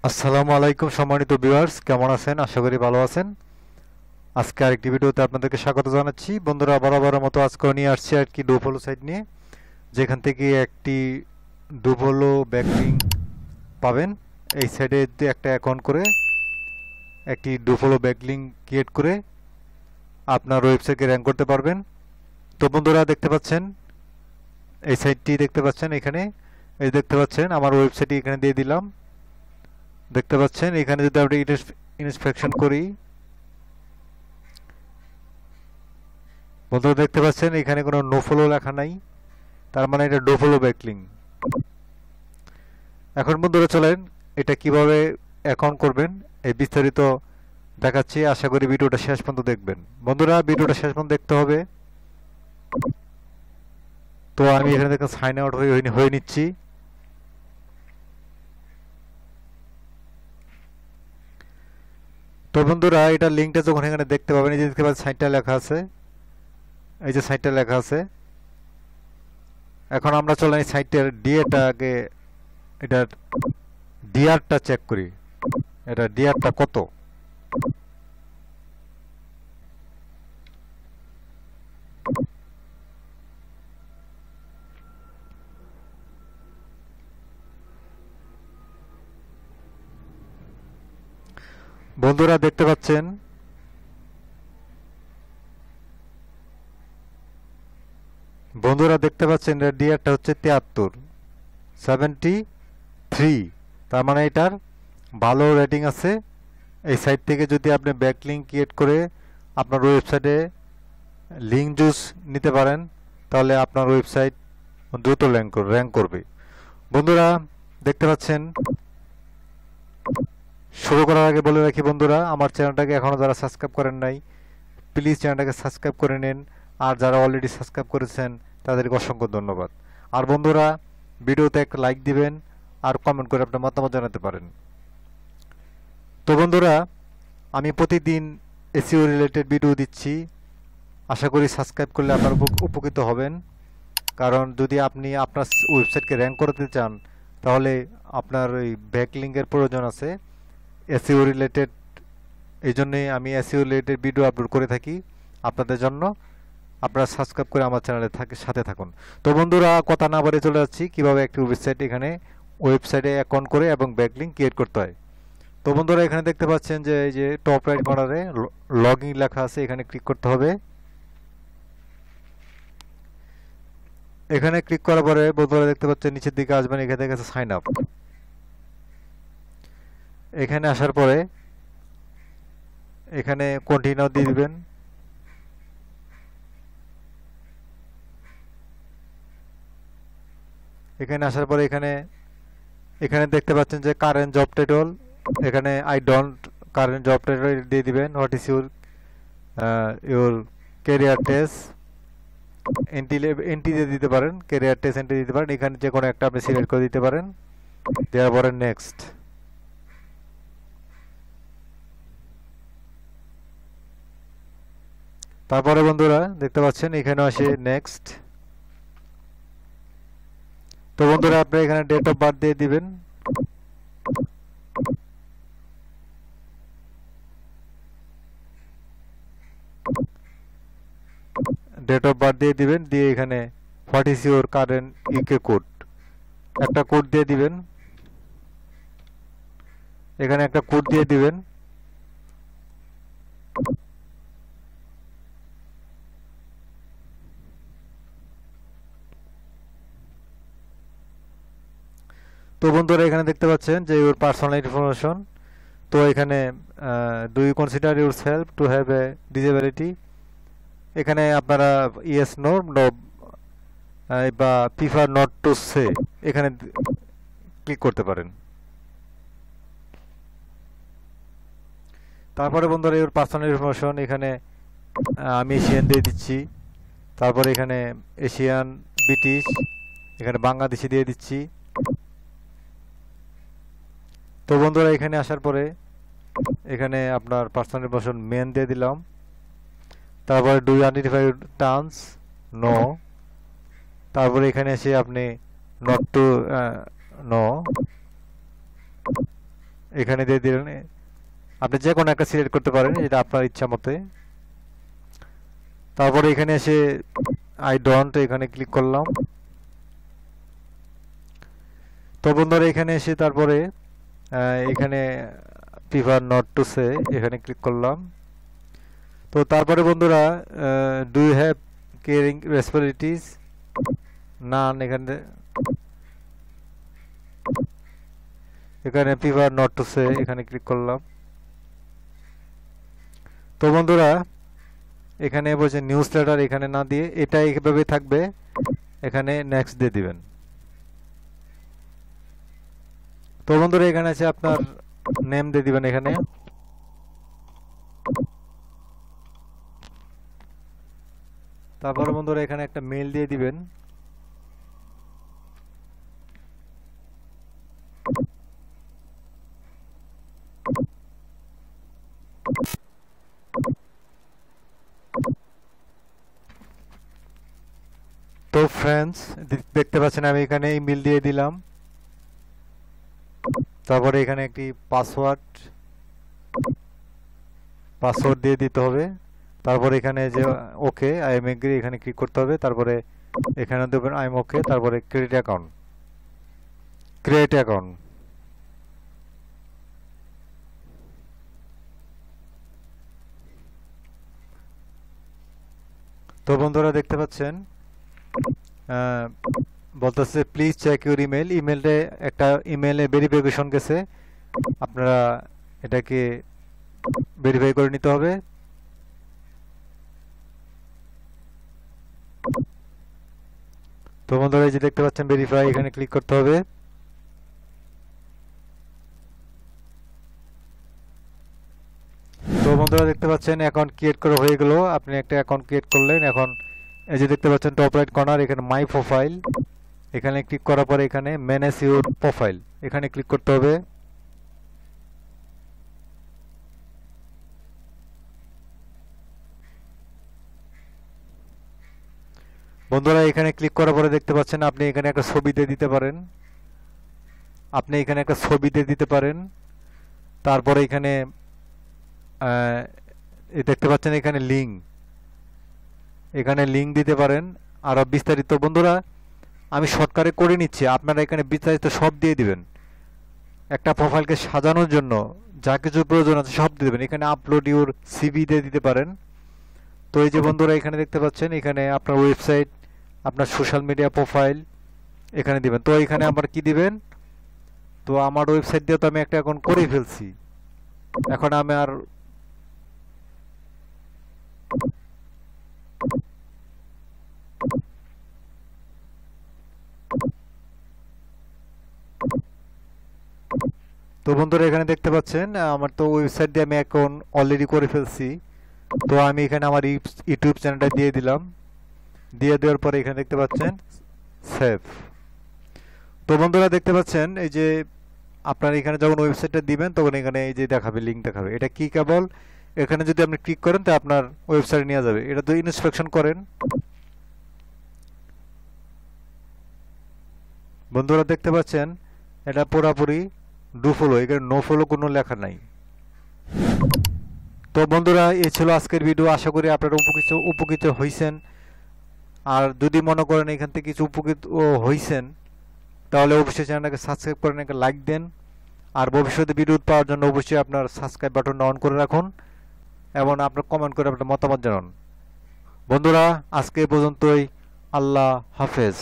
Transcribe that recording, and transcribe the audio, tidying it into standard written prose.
আসসালামু আলাইকুম সম্মানিত ভিউয়ার্স, কেমন আছেন? আশা করি ভালো আছেন। আজকে আরেকটি ভিডিওতে আপনাদেরকে স্বাগত জানাচ্ছি। বন্ধুরা, বরাবরের মতো আজকেও নিয়ে আসছি একটি ডুফলো সাইট নিয়ে, যেখান থেকে একটি ডুফলো ব্যাকলিংক পাবেন। এই সাইটে একটা অ্যাকাউন্ট করে একটি ডুফলো ব্যাকলিংক ক্রিয়েট করে আপনার ওয়েবসাইটকে র্যাঙ্ক করতে পারবেন। তো বন্ধুরা, দেখতে পাচ্ছেন এই সাইটটি দেখতে পাচ্ছেন এখানে, এই দেখতে পাচ্ছেন আমার ওয়েবসাইটটি এখানে দিয়ে দিলাম। দেখতে পাচ্ছেন এখানে যদি আপনি ইন্সপেকশন করি, বন্ধুরা দেখতে পাচ্ছেন এখানে কোনো নো ফলো লেখা নাই, তার মানে এটা ডো ফলো ব্যাকলিং। এখন বন্ধুরা চলেন এটা কিভাবে অ্যাকাউন্ট করবেন এই বিস্তারিত দেখাচ্ছি। আশা করি ভিডিওটা শেষ পর্যন্ত দেখবেন। বন্ধুরা, ভিডিওটা শেষ পর্যন্ত দেখতে হবে। তো আমি এখানে দেখেন সাইন আউট হয়ে নিচ্ছি। তো বন্ধুরা, এটা লিঙ্কটা যখন এখানে দেখতে পাবেন, এই যে দেখতে পাচ্ছেন সাইটটা লেখা আছে, এই যে সাইটটা লেখা আছে। এখন আমরা চলেন এই সাইটের ডিএটাকে, এটার ডিআরটা চেক করি, এটা ডিআরটা কত। বন্ধুরা দেখতে পাচ্ছেন এর ডিআরটা হচ্ছে 73। তার মানে এটার ভালো রেটিং আছে। এই সাইট থেকে যদি আপনি ব্যাকলিংক ক্রিয়েট করে আপনার ওয়েবসাইটে লিঙ্ক জুস নিতে পারেন, তাহলে আপনার ওয়েবসাইট দ্রুত র্যাঙ্ক করবে। বন্ধুরা দেখতে পাচ্ছেন, শুরু করার আগে বলে রাখি বন্ধুরা, আমার চ্যানেলটাকে এখনও যারা সাবস্ক্রাইব করেন নাই, প্লিজ চ্যানেলটাকে সাবস্ক্রাইব করে নিন। আর যারা অলরেডি সাবস্ক্রাইব করেছেন তাদেরকে অসংখ্য ধন্যবাদ। আর বন্ধুরা, ভিডিওতে একটা লাইক দিবেন আর কমেন্ট করে আপনার মতামত জানাতে পারেন। তো বন্ধুরা, আমি প্রতিদিন এসইও রিলেটেড ভিডিও দিচ্ছি। আশা করি সাবস্ক্রাইব করলে আপনার উপকৃত হবেন। কারণ যদি আপনি আপনার ওয়েবসাইটকে র্যাঙ্ক করতে চান, তাহলে আপনার ওই ব্যাকলিংকের প্রয়োজন আছে এসইও রিলেটেড। এই জন্যে আমি এসইও রিলেটেড ভিডিও আপলোড করে থাকি আপনাদের জন্য। আপনারা সাবস্ক্রাইব করে আমার চ্যানেলে সাথে থাকুন। তো বন্ধুরা, কথা না বাড়িয়ে চলে যাচ্ছি কিভাবে একটি ওয়েবসাইটে অ্যাকাউন্ট করে এবং ব্যাকলিংক ক্রিয়েট করতে হয়। তো বন্ধুরা, এখানে দেখতে পাচ্ছেন যে এই যে টপ রাইট কর্নারে লগ ইন লেখা আছে, এখানে ক্লিক করতে হবে। এখানে ক্লিক করার পরে বন্ধুরা দেখতে পাচ্ছেন নিচের দিকে আসবেন, এখানে দেখা যাচ্ছে সাইন আপ। এখানে আসার পরে এখানে কন্টিনিউ দিয়ে দিবেন। এখানে আসার পরে এখানে দেখতে পাচ্ছেন যে কারেন্ট জব টাইটল, এখানে I don't current job title দিয়ে দিবেন। What is your career test entry দিয়ে দিতে পারেন, ক্যারিয়ার টেস্ট এন্ট্রি দিতে পারেন। এখানে যে কোনো একটা আপনি সিলেক্ট করে দিতে পারেন, দেওয়ার পরে নেক্সট। তারপরে বন্ধুরা দেখতে পাচ্ছেন এখানে আসে নেক্সট। তো বন্ধুরা, আপনি এখানে ডেট অফ বার্থ দিয়ে দিবেন। দিয়ে এখানে what is your current UK code, একটা কোড দিয়ে দিবেন। এখানে একটা কোড দিয়ে দিবেন। তো বন্ধুরা, এখানে দেখতে পাচ্ছেন যে ইউর পার্সোনাল ইনফরমেশন। তো এখানে do you consider yourself to have a disability, এখানে আপনারা ইয়েস নো বা প্রিফার নট টু সে এখানে ক্লিক করতে পারেন। তারপরে বন্ধুরা, ইউর পার্সোনাল ইনফরমেশন, এখানে আমি এশিয়ান দিয়ে দিচ্ছি। তারপরে এখানে এশিয়ান, ব্রিটিশ, এখানে বাংলাদেশি দিয়ে দিচ্ছি। তো বন্ধুরা, এখানে আসার পরে এখানে আপনার পার্সোনাল ইনফরমেশন মেন দিয়ে দিলাম। তারপরে do you identify terms, no. তারপরে এখানে এসে আপনি নট টু নো, এখানে দিয়ে দিলেন। আপনি যে কোনো একটা সিলেক্ট করতে পারেন, যেটা আপনার ইচ্ছা মতে। তারপরে এখানে এসে আই ডোন্ট এখানে ক্লিক করলাম। তো বন্ধুরা এখানে এসে তারপরে এখানে প্রিফার নট টু সে এখানে ক্লিক করলাম। তো তারপরে বন্ধুরা do you have caring responsibilities, none, এখানে প্রিফার নট টু সে এখানে ক্লিক করলাম। তো বন্ধুরা এখানে বলছে নিউজ লেটার, এখানে না দিয়ে এটা এইভাবে থাকবে, এখানে নেক্সট দিয়ে দিবেন। তো বন্ধুরা এখানে আছে আপনার নেম দিয়ে দিবেন এখানে। তারপরে বন্ধুরা এখানে একটা মেল দিয়ে দিবেন। তো ফ্রেন্ডস দেখতে পাচ্ছেন আমি এখানে ইমেল দিয়ে দিলাম। তারপরে এখানে একটি পাসওয়ার্ড দিয়ে দিতে হবে। তারপরে এখানে যে ওকে আই এম এগ্রি এখানে ক্লিক করতে হবে। তারপরে এখানে দেবেন আই এম ওকে। তারপরে ক্রেডিট অ্যাকাউন্ট। তো বন্ধুরা দেখতে পাচ্ছেন বলতেছে প্লিজ চেক ইউর ইমেল। একটা ইমেলে ভেরিফিকেশন গেছে, আপনারা এটাকে ভেরিফাই করে নিতে হবে। তো বন্ধুরা এই যে দেখতে পাচ্ছেন ভেরিফাই, এখানে ক্লিক করতে হবে। তো বন্ধুরা দেখতে পাচ্ছেন অ্যাকাউন্ট ক্রিয়েট করা হয়ে গেল। আপনি একটা অ্যাকাউন্ট ক্রিয়েট করলেন। এখন এই যে দেখতে পাচ্ছেন টপ রাইট কর্নার এখানে মাই প্রোফাইল, এখানে ক্লিক করার পরে এখানে ম্যানেজ ইউর প্রোফাইল এখানে ক্লিক করতে হবে। বন্ধুরা এখানে ক্লিক করার পরে দেখতে পাচ্ছেন আপনি এখানে একটা ছবি দিয়ে দিতে পারেন। তারপরে এখানে দেখতে পাচ্ছেন এখানে লিঙ্ক দিতে পারেন। আরো বিস্তারিত বন্ধুরা আমি শর্টকাটে করে নিচ্ছি, আপনারা এখানে বিস্তারিত সব দিয়ে দিবেন। একটা প্রোফাইলকে সাজানোর জন্য যা কিছু প্রয়োজন আছে সব দিয়ে দেবেন। এখানে আপলোড ইউর সিভি দিয়ে দিতে পারেন। তো এই যে বন্ধুরা এখানে দেখতে পাচ্ছেন এখানে আপনার ওয়েবসাইট, আপনার সোশ্যাল মিডিয়া প্রোফাইল এখানে দিবেন। তো এখানে আবার কি দিবেন, তো আমার ওয়েবসাইট দিয়ে তো আমি একটা অ্যাকাউন্ট করে ফেলছি। এখন আমি আর তো বন্ধুরা এখানে দেখতে পাচ্ছেন আমার তো ওয়েবসাইট দিয়ে আমি অ্যাকাউন্ট অলরেডি করে ফেলছি। তো আমি এখানে আমার ইউটিউব চ্যানেলটা দিয়ে দিলাম। দিয়ে দেওয়ার পরে এখানে দেখতে পাচ্ছেন সেভ। তো বন্ধুরা দেখতে পাচ্ছেন এই যে আপনার এখানে যখন ওয়েবসাইটটা দিবেন তখন এখানে এই যে দেখাবে, লিঙ্ক দেখাবে। এটা কি কেবল এখানে যদি আপনি ক্লিক করেন তো আপনার ওয়েবসাইটে নিয়ে যাবে। এটা তো ইনস্পেকশন করেন। বন্ধুরা দেখতে পাচ্ছেন এটা পুরোপুরি ডু ফলো, এখানে নো ফলো কোনো লেখা নাই। তো বন্ধুরা এই ছিল আজকের ভিডিও। আশা করি আপনারা উপকৃত হয়েছেন। আর যদি মনে করেন এখান থেকে কিছু উপকৃত হয়েছেন তাহলে অবশ্যই চ্যানেলটাকে সাবস্ক্রাইব করেন, একটা লাইক দেন। আর ভবিষ্যতে ভিডিও পাওয়ার জন্য অবশ্যই আপনার সাবস্ক্রাইব বাটনটা অন করে রাখুন এবং আপনার কমেন্ট করে আপনার মতামত জানান। বন্ধুরা আজকে এই পর্যন্তই। আল্লাহ হাফেজ।